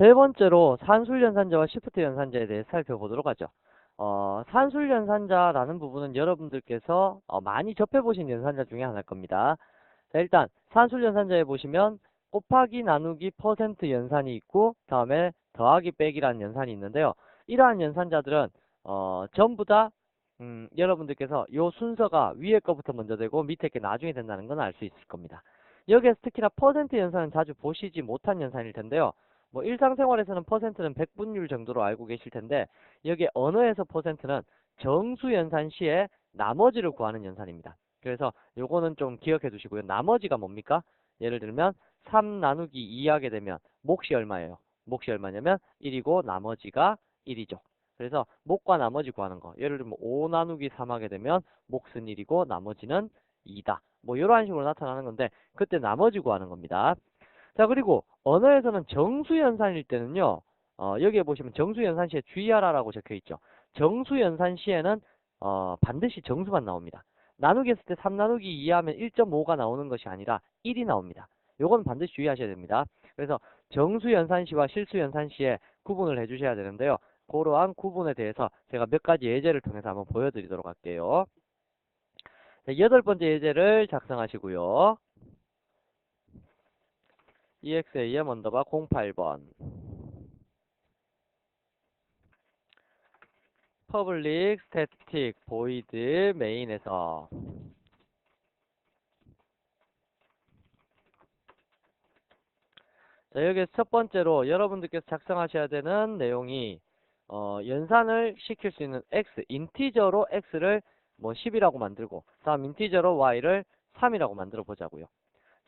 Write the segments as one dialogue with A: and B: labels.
A: 세 번째로 산술연산자와 시프트 연산자에 대해 살펴보도록 하죠. 산술연산자라는 부분은 여러분들께서 많이 접해보신 연산자 중에 하나일 겁니다. 자, 일단 산술연산자에 보시면 곱하기 나누기 퍼센트 연산이 있고 다음에 더하기 빼기라는 연산이 있는데요. 이러한 연산자들은 전부 다 여러분들께서 요 순서가 위에 거부터 먼저 되고 밑에 게 나중에 된다는 건 알 수 있을 겁니다. 여기에서 특히나 퍼센트 연산은 자주 보시지 못한 연산일 텐데요. 뭐 일상생활에서는 퍼센트는 백분율 정도로 알고 계실 텐데 여기 언어에서 퍼센트는 정수 연산 시에 나머지를 구하는 연산입니다. 그래서 요거는 좀 기억해 두시고요. 나머지가 뭡니까? 예를 들면 3 나누기 2 하게 되면 몫이 얼마예요? 몫이 얼마냐면 1이고 나머지가 1이죠. 그래서 몫과 나머지 구하는 거. 예를 들면 5 나누기 3 하게 되면 몫은 1이고 나머지는 2다. 뭐 이런 식으로 나타나는 건데 그때 나머지 구하는 겁니다. 자, 그리고 언어에서는 정수연산일 때는요. 여기에 보시면 정수연산시에 주의하라라고 적혀 있죠. 정수연산시에는 반드시 정수만 나옵니다. 나누기 했을 때 3 나누기 2 하면 1.5가 나오는 것이 아니라 1이 나옵니다. 요건 반드시 주의하셔야 됩니다. 그래서 정수연산시와 실수연산시에 구분을 해주셔야 되는데요. 그러한 구분에 대해서 제가 몇 가지 예제를 통해서 한번 보여드리도록 할게요. 자, 8번째 예제를 작성하시고요. EXAM 언더바 08번 public static void main에서 자, 여기서 첫 번째로 여러분들께서 작성하셔야 되는 내용이 연산을 시킬 수 있는 x, 인티저로 x를 뭐 10이라고 만들고 다음 인티저로 y를 3이라고 만들어 보자고요.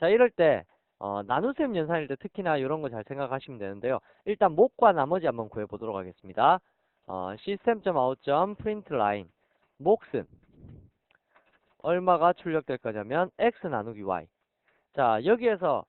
A: 자, 이럴 때 나눗셈 연산일 때 특히나 이런 거 잘 생각하시면 되는데요. 일단 몫과 나머지 한번 구해보도록 하겠습니다. system.out.println 몫은 얼마가 출력될 거냐면 x 나누기 y. 자, 여기에서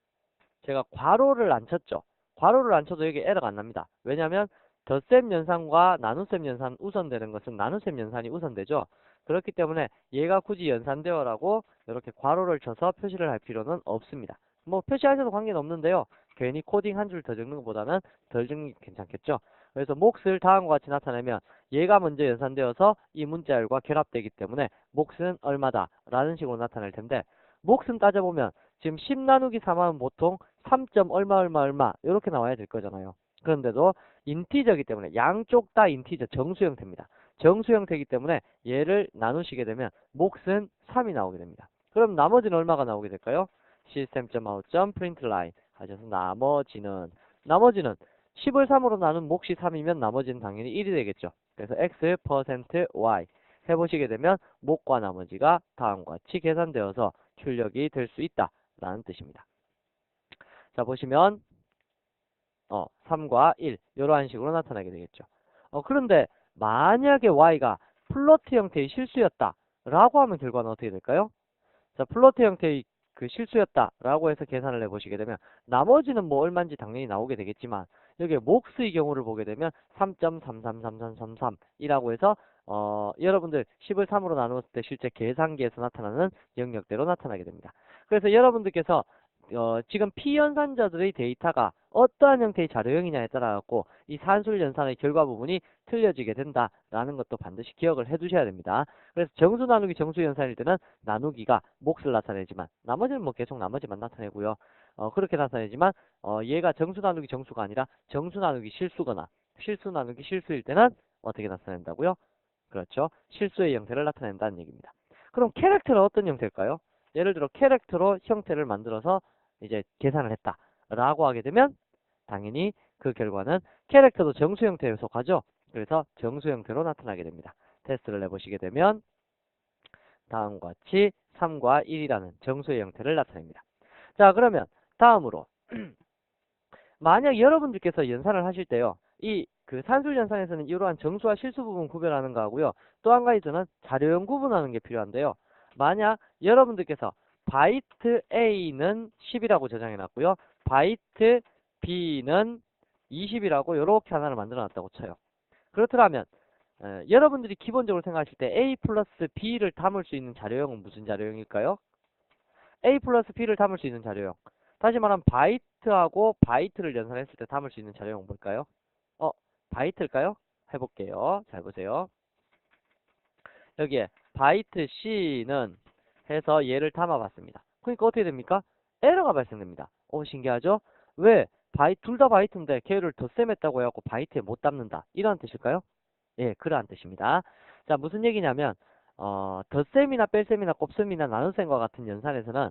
A: 제가 괄호를 안 쳤죠. 괄호를 안 쳐도 여기 에러가 안 납니다. 왜냐하면 덧셈 연산과 나눗셈 연산 우선되는 것은 나눗셈 연산이 우선되죠. 그렇기 때문에 얘가 굳이 연산되어라고 이렇게 괄호를 쳐서 표시를 할 필요는 없습니다. 뭐 표시하셔도 관계는 없는데요. 괜히 코딩 한 줄 더 적는 것보다는 덜 적는 게 괜찮겠죠. 그래서 몫을 다음과 같이 나타내면 얘가 먼저 연산되어서 이 문자열과 결합되기 때문에 몫은 얼마다 라는 식으로 나타날 텐데 몫은 따져보면 지금 10 나누기 3하면 보통 3. 얼마 얼마 얼마 이렇게 나와야 될 거잖아요. 그런데도 인티저이기 때문에 양쪽 다 인티저 정수 형태입니다. 정수 형태이기 때문에 얘를 나누시게 되면 몫은 3이 나오게 됩니다. 그럼 나머지는 얼마가 나오게 될까요? system.out.println 하셔서 나머지는 10을 3으로 나눈 몫이 3이면 나머지는 당연히 1이 되겠죠. 그래서 x%y 해보시게 되면 몫과 나머지가 다음과 같이 계산되어서 출력이 될 수 있다 라는 뜻입니다. 자, 보시면 3과 1 이러한 식으로 나타나게 되겠죠. 그런데 만약에 y가 플로트 형태의 실수였다 라고 하면 결과는 어떻게 될까요? 자, 플로트 형태의 그 실수였다 라고 해서 계산을 해보시게 되면 나머지는 뭐 얼마인지 당연히 나오게 되겠지만 여기에 몫의 경우를 보게 되면 3.333333이라고 해서 여러분들 10을 3으로 나누었을 때 실제 계산기에서 나타나는 영역대로 나타나게 됩니다. 그래서 여러분들께서 지금 P연산자들의 데이터가 어떠한 형태의 자료형이냐에 따라 갖고 이 산술연산의 결과 부분이 틀려지게 된다라는 것도 반드시 기억을 해두셔야 됩니다. 그래서 정수 나누기 정수 연산일 때는 나누기가 몫을 나타내지만 나머지는 뭐 계속 나머지만 나타내고요. 그렇게 나타내지만 얘가 정수 나누기 정수가 아니라 정수 나누기 실수거나 실수 나누기 실수일 때는 어떻게 나타낸다고요? 그렇죠. 실수의 형태를 나타낸다는 얘기입니다. 그럼 캐릭터는 어떤 형태일까요? 예를 들어 캐릭터로 형태를 만들어서 이제 계산을 했다라고 하게 되면 당연히 그 결과는 캐릭터도 정수 형태에 속하죠. 그래서 정수 형태로 나타나게 됩니다. 테스트를 해보시게 되면 다음과 같이 3과 1이라는 정수의 형태를 나타냅니다. 자, 그러면 다음으로 만약 여러분들께서 연산을 하실 때요. 이 그 산술 연산에서는 이러한 정수와 실수 부분 구별하는 거 하고요. 또 한 가지는 자료형 구분하는 게 필요한데요. 만약 여러분들께서 바이트 A는 10이라고 저장해 놨고요. 바이트 B는 20이라고 이렇게 하나를 만들어 놨다고 쳐요. 그렇더라면 여러분들이 기본적으로 생각하실 때 A 플러스 B를 담을 수 있는 자료형은 무슨 자료형일까요? A 플러스 B를 담을 수 있는 자료형. 다시 말하면 바이트하고 바이트를 연산했을 때 담을 수 있는 자료형 뭘까요? 바이트일까요? 해볼게요. 잘 보세요. 여기에 바이트 C는 해서 얘를 담아봤습니다. 그러니까 어떻게 됩니까? 에러가 발생됩니다. 신기하죠? 왜? 둘 다 바이트인데 걔를 덧셈했다고 해갖고 바이트에 못 담는다. 이런 뜻일까요? 예, 그러한 뜻입니다. 자, 무슨 얘기냐면, 덧셈이나 뺄셈이나 곱셈이나 나눗셈과 같은 연산에서는,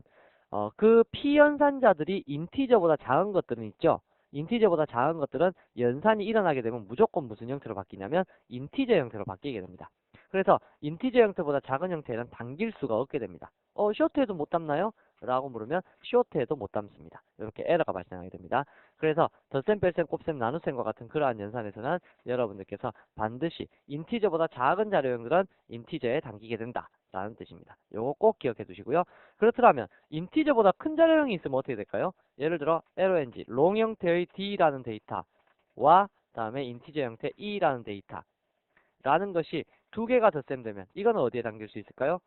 A: 그 피연산자들이 인티저보다 작은 것들은 있죠. 인티저보다 작은 것들은 연산이 일어나게 되면 무조건 무슨 형태로 바뀌냐면, 인티저 형태로 바뀌게 됩니다. 그래서 인티저 형태보다 작은 형태는 당길 수가 없게 됩니다. 쇼트에도 못 담나요? 라고 물으면 쇼트에도 못 담습니다. 이렇게 에러가 발생하게 됩니다. 그래서 덧셈, 뺄셈, 곱셈, 나눗셈과 같은 그러한 연산에서는 여러분들께서 반드시 인티저보다 작은 자료형들은 인티저에 담기게 된다 라는 뜻입니다. 요거 꼭 기억해 두시고요. 그렇더라면 인티저보다 큰 자료형이 있으면 어떻게 될까요? 예를 들어 LONG, 롱 형태의 D라는 데이터와 다음에 인티저 형태 E라는 데이터라는 것이 두 개가 덧셈되면 이거는 어디에 담길 수 있을까요?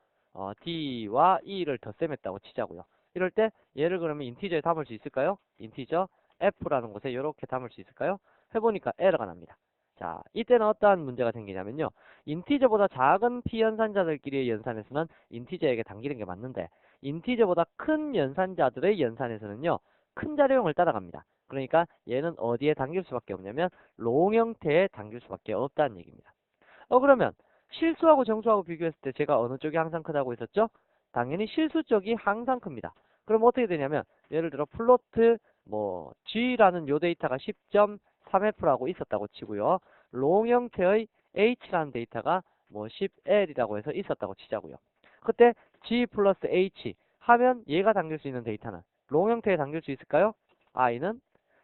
A: D와 E를 덧셈했다고 치자고요. 이럴 때 얘를 그러면 인티저에 담을 수 있을까요? 인티저 F라는 곳에 이렇게 담을 수 있을까요? 해보니까 에러가 납니다. 자, 이때는 어떠한 문제가 생기냐면요. 인티저보다 작은 피연산자들끼리의 연산에서는 인티저에게 담기는 게 맞는데 인티저보다 큰 연산자들의 연산에서는요. 큰 자료형을 따라갑니다. 그러니까 얘는 어디에 담길 수밖에 없냐면 롱 형태에 담길 수밖에 없다는 얘기입니다. 그러면 실수하고 정수하고 비교했을 때 제가 어느 쪽이 항상 크다고 했었죠? 당연히 실수 쪽이 항상 큽니다. 그럼 어떻게 되냐면 예를 들어 플로트 G라는 요 데이터가 10.3F라고 있었다고 치고요. 롱 형태의 H라는 데이터가 10L이라고 해서 있었다고 치자고요. 그때 G 플러스 H 하면 얘가 담길 수 있는 데이터는 롱 형태에 담길 수 있을까요? I는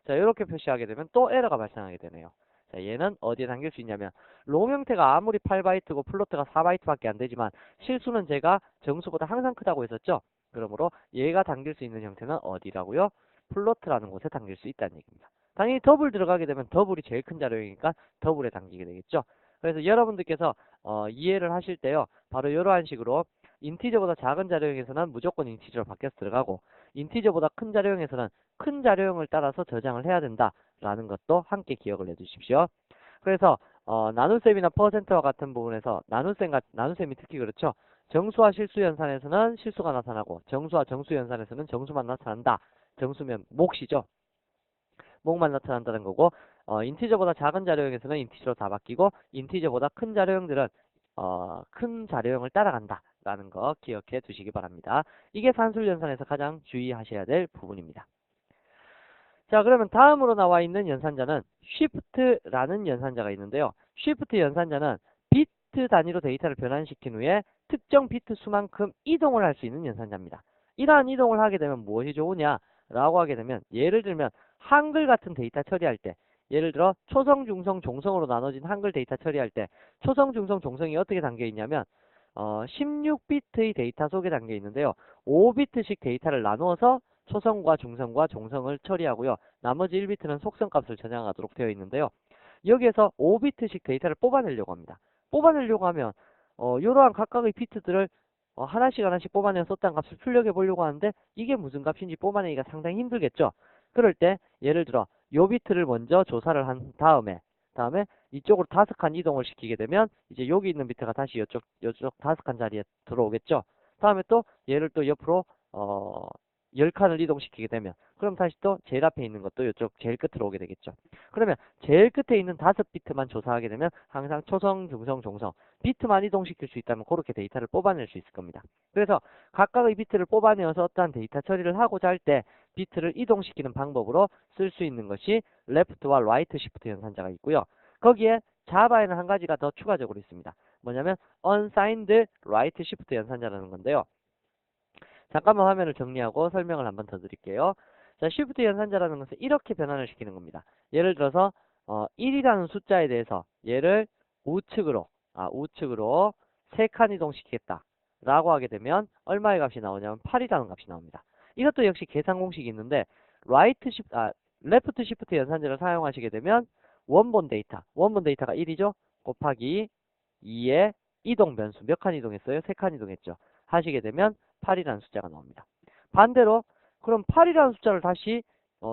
A: 자 이렇게 표시하게 되면 또 에러가 발생하게 되네요. 자, 얘는 어디에 담길 수 있냐면 롱 형태가 아무리 8바이트고 플로트가 4바이트밖에 안 되지만 실수는 제가 정수보다 항상 크다고 했었죠. 그러므로 얘가 담길 수 있는 형태는 어디라고요? 플로트라는 곳에 담길 수 있다는 얘기입니다. 당연히 더블 들어가게 되면 더블이 제일 큰 자료이니까 더블에 담기게 되겠죠. 그래서 여러분들께서 이해를 하실 때요. 바로 이러한 식으로 인티저보다 작은 자료형에서는 무조건 인티저로 바뀌어서 들어가고 인티저보다 큰 자료형에서는 큰 자료형을 따라서 저장을 해야 된다라는 것도 함께 기억을 해주십시오. 그래서 나눗셈이나 퍼센트와 같은 부분에서 나눗셈이 특히 그렇죠. 정수와 실수 연산에서는 실수가 나타나고 정수와 정수 연산에서는 정수만 나타난다. 정수면 몫이죠. 몫만 나타난다는 거고 인티저보다 작은 자료형에서는 인티저로 다 바뀌고 인티저보다 큰 자료형들은 큰 자료형을 따라간다. 라는 거 기억해 두시기 바랍니다. 이게 산술 연산에서 가장 주의하셔야 될 부분입니다. 자, 그러면 다음으로 나와 있는 연산자는 쉬프트라는 연산자가 있는데요. 쉬프트 연산자는 비트 단위로 데이터를 변환시킨 후에 특정 비트 수만큼 이동을 할 수 있는 연산자입니다. 이러한 이동을 하게 되면 무엇이 좋으냐? 라고 하게 되면 예를 들면 한글 같은 데이터 처리할 때 예를 들어 초성, 중성, 종성으로 나눠진 한글 데이터 처리할 때 초성, 중성, 종성이 어떻게 담겨 있냐면 16비트의 데이터 속에 담겨 있는데요. 5비트씩 데이터를 나누어서 초성과 중성과 종성을 처리하고요. 나머지 1비트는 속성값을 저장하도록 되어 있는데요. 여기에서 5비트씩 데이터를 뽑아내려고 합니다. 뽑아내려고 하면 이러한 각각의 비트들을 하나씩 뽑아내서 썼다는 값을 출력해 보려고 하는데 이게 무슨 값인지 뽑아내기가 상당히 힘들겠죠. 그럴 때 예를 들어 요 비트를 먼저 조사를 한 다음에 이쪽으로 5칸 이동을 시키게 되면 이제 여기 있는 비트가 다시 이쪽 5칸 자리에 들어오겠죠. 다음에 또 얘를 또 옆으로 10칸을 이동시키게 되면 그럼 다시 또 제일 앞에 있는 것도 이쪽 제일 끝으로 오게 되겠죠. 그러면 제일 끝에 있는 5비트만 조사하게 되면 항상 초성, 중성, 종성 비트만 이동시킬 수 있다면 그렇게 데이터를 뽑아낼 수 있을 겁니다. 그래서 각각의 비트를 뽑아내어서 어떠한 데이터 처리를 하고자 할 때 비트를 이동시키는 방법으로 쓸 수 있는 것이 레프트와 라이트 시프트 연산자가 있고요. 거기에 자바에는 한 가지가 더 추가적으로 있습니다. 뭐냐면 unsigned right shift 연산자라는 건데요. 잠깐만 화면을 정리하고 설명을 한번 더 드릴게요. 자, shift 연산자라는 것은 이렇게 변환을 시키는 겁니다. 예를 들어서 1이라는 숫자에 대해서 얘를 우측으로 3칸 이동시키겠다 라고 하게 되면 얼마의 값이 나오냐면 8이라는 값이 나옵니다. 이것도 역시 계산 공식이 있는데 레프트 시프트 연산자를 사용하시게 되면 원본 데이터가 1이죠. 곱하기 2의 이동 변수 몇 칸 이동했어요? 3칸 이동했죠. 하시게 되면 8이라는 숫자가 나옵니다. 반대로 그럼 8이라는 숫자를 다시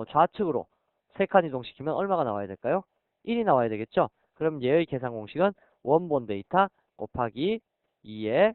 A: 좌측으로 3칸 이동시키면 얼마가 나와야 될까요? 1이 나와야 되겠죠? 그럼 얘의 계산 공식은 원본 데이터 곱하기 2의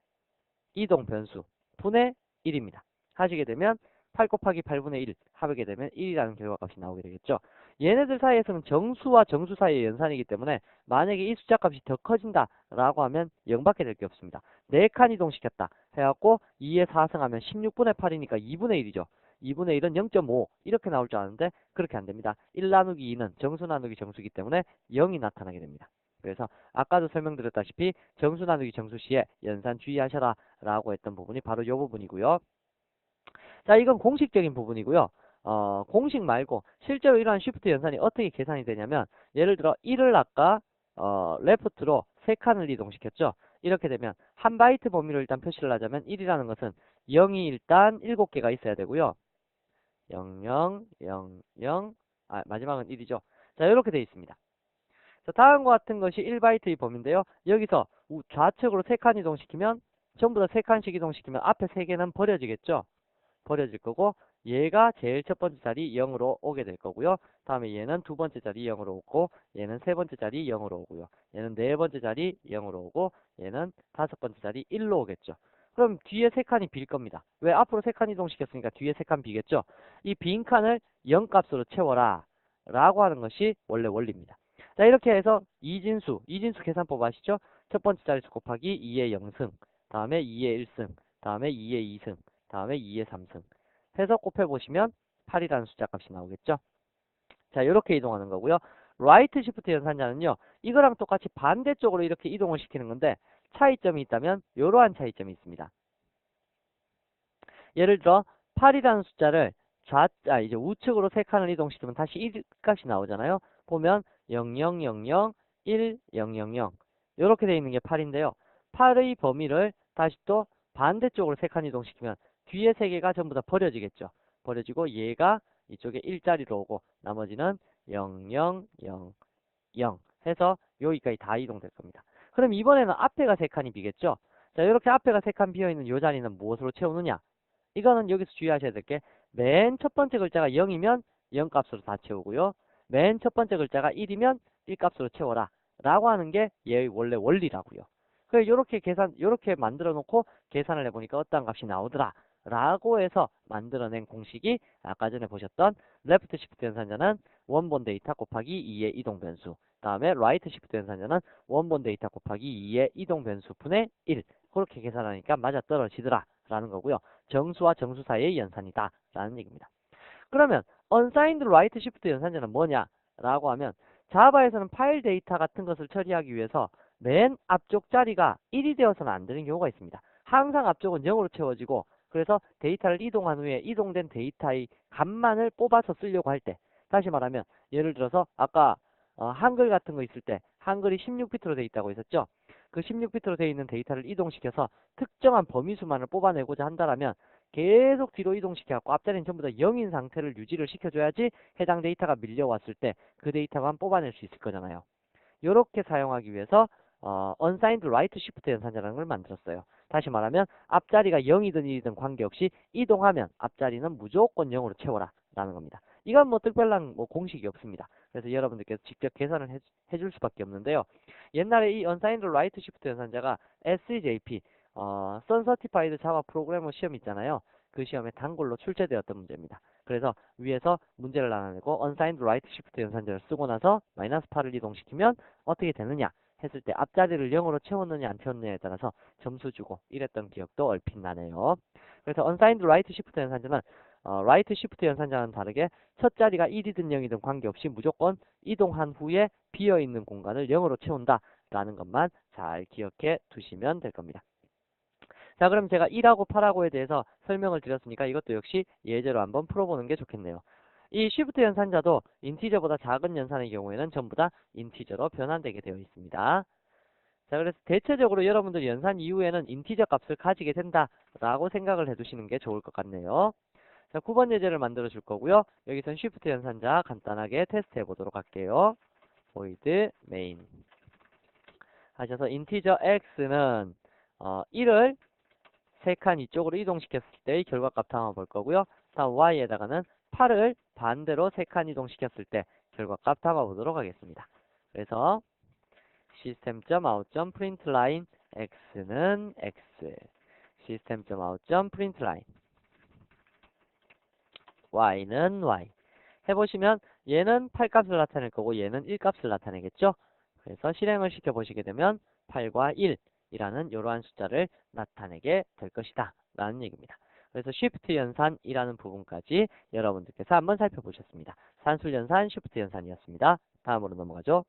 A: 이동 변수 분의 1입니다. 하시게 되면 8 곱하기 8분의 1 하게 되면 1이라는 결과값이 나오게 되겠죠. 얘네들 사이에서는 정수와 정수 사이의 연산이기 때문에 만약에 이 숫자 값이 더 커진다 라고 하면 0밖에 될 게 없습니다. 4칸 이동시켰다 해갖고 2에 4승하면 16분의 8이니까 2분의 1이죠. 2분의 1은 0.5 이렇게 나올 줄 아는데 그렇게 안됩니다. 1 나누기 2는 정수 나누기 정수이기 때문에 0이 나타나게 됩니다. 그래서 아까도 설명드렸다시피 정수 나누기 정수 시에 연산 주의하셔라 라고 했던 부분이 바로 이 부분이고요. 자, 이건 공식적인 부분이고요. 공식 말고 실제로 이러한 쉬프트 연산이 어떻게 계산이 되냐면 예를 들어 1을 아까 레프트로 3칸을 이동시켰죠. 이렇게 되면 한 바이트 범위로 일단 표시를 하자면 1이라는 것은 0이 일단 7개가 있어야 되고요. 00, 00, 마지막은 1이죠. 자, 이렇게 되어 있습니다. 자, 다음과 같은 것이 1바이트의 범위인데요. 여기서 좌측으로 3칸 이동시키면 전부 다 3칸씩 이동시키면 앞에 3개는 버려지겠죠. 버려질 거고 얘가 제일 첫 번째 자리 0으로 오게 될 거고요. 다음에 얘는 두 번째 자리 0으로 오고 얘는 세 번째 자리 0으로 오고요. 얘는 네 번째 자리 0으로 오고 얘는 다섯 번째 자리 1로 오겠죠. 그럼 뒤에 3칸이 빌 겁니다. 왜? 앞으로 3칸 이동시켰으니까 뒤에 3칸 비겠죠. 이 빈 칸을 0값으로 채워라 라고 하는 것이 원래 원리입니다. 자, 이렇게 해서 이진수 계산법 아시죠? 첫 번째 자릿수 곱하기 2의 0승, 다음에 2의 1승, 다음에 2의 2승, 다음에 2의 3승 해서 곱해보시면 8이라는 숫자 값이 나오겠죠. 자, 이렇게 이동하는 거고요. 라이트 시프트 연산자는요, 이거랑 똑같이 반대쪽으로 이렇게 이동을 시키는 건데 차이점이 있다면 이러한 차이점이 있습니다. 예를 들어 8이라는 숫자를 이제 우측으로 3칸을 이동시키면 다시 1 값이 나오잖아요. 보면 0000, 1000 이렇게 되어 있는 게 8인데요. 8의 범위를 다시 또 반대쪽으로 3칸 이동시키면 뒤에 3개가 전부 다 버려지겠죠. 버려지고 얘가 이쪽에 1자리로 오고 나머지는 0000 해서 여기까지 다 이동될 겁니다. 그럼 이번에는 앞에가 3칸이 비겠죠. 자, 이렇게 앞에가 3칸 비어있는 이 자리는 무엇으로 채우느냐? 이거는 여기서 주의하셔야 될 게 맨 첫 번째 글자가 0이면 0 값으로 다 채우고요. 맨 첫 번째 글자가 1이면 1 값으로 채워라 라고 하는 게 얘의 원래 원리라고요. 그래서 요렇게 만들어 놓고 계산을 해보니까 어떤 값이 나오더라 라고 해서 만들어낸 공식이 아까 전에 보셨던 레프트 시프트 연산자는 원본 데이터 곱하기 2의 이동 변수, 다음에 라이트 시프트 연산자는 원본 데이터 곱하기 2의 이동 변수 분의 1 그렇게 계산하니까 맞아떨어지더라 라는 거고요. 정수와 정수 사이의 연산이다 라는 얘기입니다. 그러면 unsigned write shift 연산자는 뭐냐 라고 하면 자바에서는 파일 데이터 같은 것을 처리하기 위해서 맨 앞쪽 자리가 1이 되어서는 안 되는 경우가 있습니다. 항상 앞쪽은 0으로 채워지고 그래서 데이터를 이동한 후에 이동된 데이터의 값만을 뽑아서 쓰려고 할 때, 다시 말하면 예를 들어서 아까 한글 같은 거 있을 때 한글이 16비트로 되어 있다고 했었죠. 그 16비트로 되어 있는 데이터를 이동시켜서 특정한 범위수만을 뽑아내고자 한다면 계속 뒤로 이동시켜갖고 앞자리는 전부 다 0인 상태를 유지를 시켜줘야지 해당 데이터가 밀려왔을 때 그 데이터만 뽑아낼 수 있을 거잖아요. 이렇게 사용하기 위해서 unsigned write shift 연산자라는 걸 만들었어요. 다시 말하면 앞자리가 0이든 1이든 관계없이 이동하면 앞자리는 무조건 0으로 채워라 라는 겁니다. 이건 뭐 특별한 공식이 없습니다. 그래서 여러분들께서 직접 계산을 해줄 수밖에 없는데요. 옛날에 이 unsigned write shift 연산자가 SJP Sun Certified Java Programmer 시험 있잖아요. 그 시험에 단골로 출제되었던 문제입니다. 그래서 위에서 문제를 나눠내고 unsigned write shift 연산자를 쓰고 나서 -8을 이동시키면 어떻게 되느냐 했을 때 앞자리를 0으로 채웠느냐 안 채웠느냐에 따라서 점수 주고 이랬던 기억도 얼핏 나네요. 그래서 unsigned write shift 연산자는 write shift 연산자와는 다르게 첫 자리가 1이든 0이든 관계없이 무조건 이동한 후에 비어있는 공간을 0으로 채운다 라는 것만 잘 기억해 두시면 될 겁니다. 자, 그럼 제가 1하고 8하고에 대해서 설명을 드렸으니까 이것도 역시 예제로 한번 풀어보는 게 좋겠네요. 이 쉬프트 연산자도 인티저보다 작은 연산의 경우에는 전부 다 인티저로 변환되게 되어 있습니다. 자, 그래서 대체적으로 여러분들 연산 이후에는 인티저 값을 가지게 된다라고 생각을 해두시는 게 좋을 것 같네요. 자, 9번 예제를 만들어 줄 거고요. 여기선 쉬프트 연산자 간단하게 테스트 해보도록 할게요. void main 하셔서 인티저 x는 1을 3칸 이쪽으로 이동시켰을 때의 결과값 담아 볼 거고요. 다음 y에다가는 8을 반대로 3칸 이동시켰을 때 결과값 담아보도록 하겠습니다. 그래서 system.out.println x는 x, system.out.println y는 y. 해보시면 얘는 8값을 나타낼 거고 얘는 1값을 나타내겠죠. 그래서 실행을 시켜보시게 되면 8과 1이라는 이러한 숫자를 나타내게 될 것이다 라는 얘기입니다. 그래서 쉬프트 연산이라는 부분까지 여러분들께서 한번 살펴보셨습니다. 산술 연산, 쉬프트 연산이었습니다. 다음으로 넘어가죠.